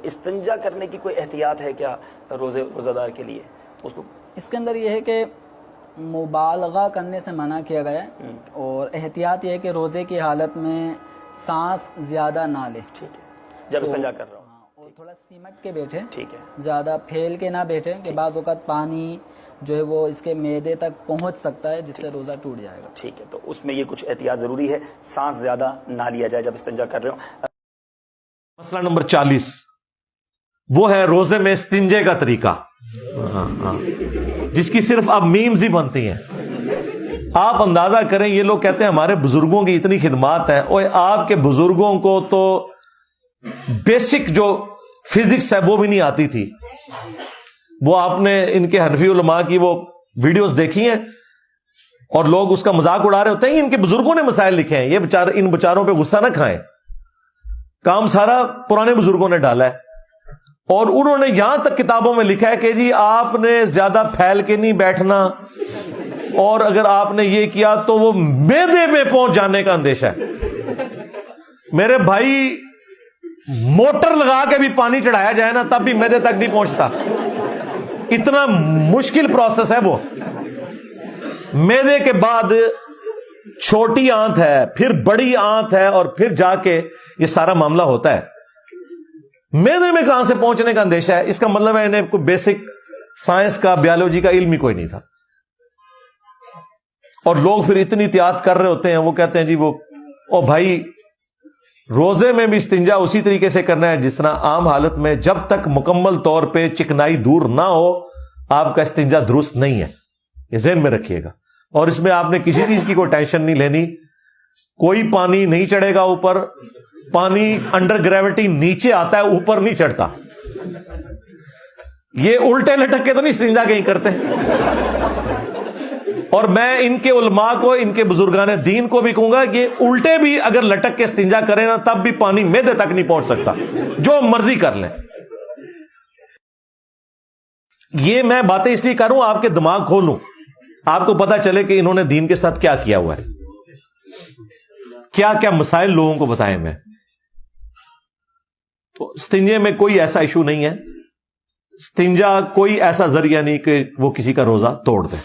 استنجا کرنے کی کوئی احتیاط ہے کیا روزہ دار کے لیے؟ اس کے اندر یہ ہے کہ مبالغہ کرنے سے منع کیا گیا ہے، اور احتیاط یہ ہے کہ روزے کی حالت میں سانس زیادہ نہ لے، ٹھیک ہے، جب استنجا کر رہا ہوں، اور تھوڑا سمٹ کے بیٹھے، ٹھیک ہے، زیادہ پھیل کے نہ بیٹھے کہ بعض اوقات پانی جو ہے وہ اس کے معدے تک پہنچ سکتا ہے جس سے روزہ ٹوٹ جائے گا۔ ٹھیک ہے، تو اس میں یہ کچھ احتیاط ضروری ہے، سانس زیادہ نہ لیا جائے جب استنجا کر رہے ہوں۔ مسئلہ نمبر 40 وہ ہے روزے میں استنجے کا طریقہ، جس کی صرف اب میمز ہی بنتی ہیں۔ آپ اندازہ کریں، یہ لوگ کہتے ہیں ہمارے بزرگوں کی اتنی خدمات ہیں، اور آپ کے بزرگوں کو تو بیسک جو فزکس ہے وہ بھی نہیں آتی تھی۔ وہ آپ نے ان کے حنفی علماء کی وہ ویڈیوز دیکھی ہیں، اور لوگ اس کا مذاق اڑا رہے ہوتے ہیں، ان کے بزرگوں نے مسائل لکھے ہیں، یہ ان بچاروں پہ غصہ نہ کھائیں، کام سارا پرانے بزرگوں نے ڈالا ہے۔ اور انہوں نے یہاں تک کتابوں میں لکھا ہے کہ جی آپ نے زیادہ پھیل کے نہیں بیٹھنا، اور اگر آپ نے یہ کیا تو وہ معدے میں پہنچ جانے کا اندیشہ ہے۔ میرے بھائی، موٹر لگا کے بھی پانی چڑھایا جائے نا تب بھی معدے تک نہیں پہنچتا، اتنا مشکل پروسیس ہے وہ۔ معدے کے بعد چھوٹی آنت ہے، پھر بڑی آنت ہے، اور پھر جا کے یہ سارا معاملہ ہوتا ہے۔ معدے میں کہاں سے پہنچنے کا اندیشہ ہے؟ اس کا مطلب ہے انہیں کوئی بیسک سائنس کا، بیالوجی کا علم ہی کوئی نہیں تھا۔ اور لوگ پھر اتنی احتیاط کر رہے ہوتے ہیں، وہ کہتے ہیں جی وہ او بھائی، روزے میں بھی استنجا اسی طریقے سے کرنا ہے جس طرح عام حالت میں، جب تک مکمل طور پہ چکنائی دور نہ ہو آپ کا استنجا درست نہیں ہے، یہ ذہن میں رکھیے گا۔ اور اس میں آپ نے کسی چیز کی کوئی ٹینشن نہیں لینی، کوئی پانی نہیں چڑھے گا اوپر، پانی انڈر گریوٹی نیچے آتا ہے، اوپر نہیں چڑھتا۔ یہ الٹے لٹک کے تو نہیں استنجا کہیں کرتے۔ اور میں ان کے علماء کو، ان کے بزرگان دین کو بھی کہوں گا کہ الٹے بھی اگر لٹک کے استنجا کریں نا تب بھی پانی معدے تک نہیں پہنچ سکتا، جو مرضی کر لیں۔ یہ میں باتیں اس لیے کروں آپ کے دماغ کھولوں، آپ کو پتا چلے کہ انہوں نے دین کے ساتھ کیا کیا ہوا ہے، کیا کیا مسائل لوگوں کو بتائے میں۔ تو استنجے میں کوئی ایسا ایشو نہیں ہے، استنجا کوئی ایسا ذریعہ نہیں کہ وہ کسی کا روزہ توڑ دے۔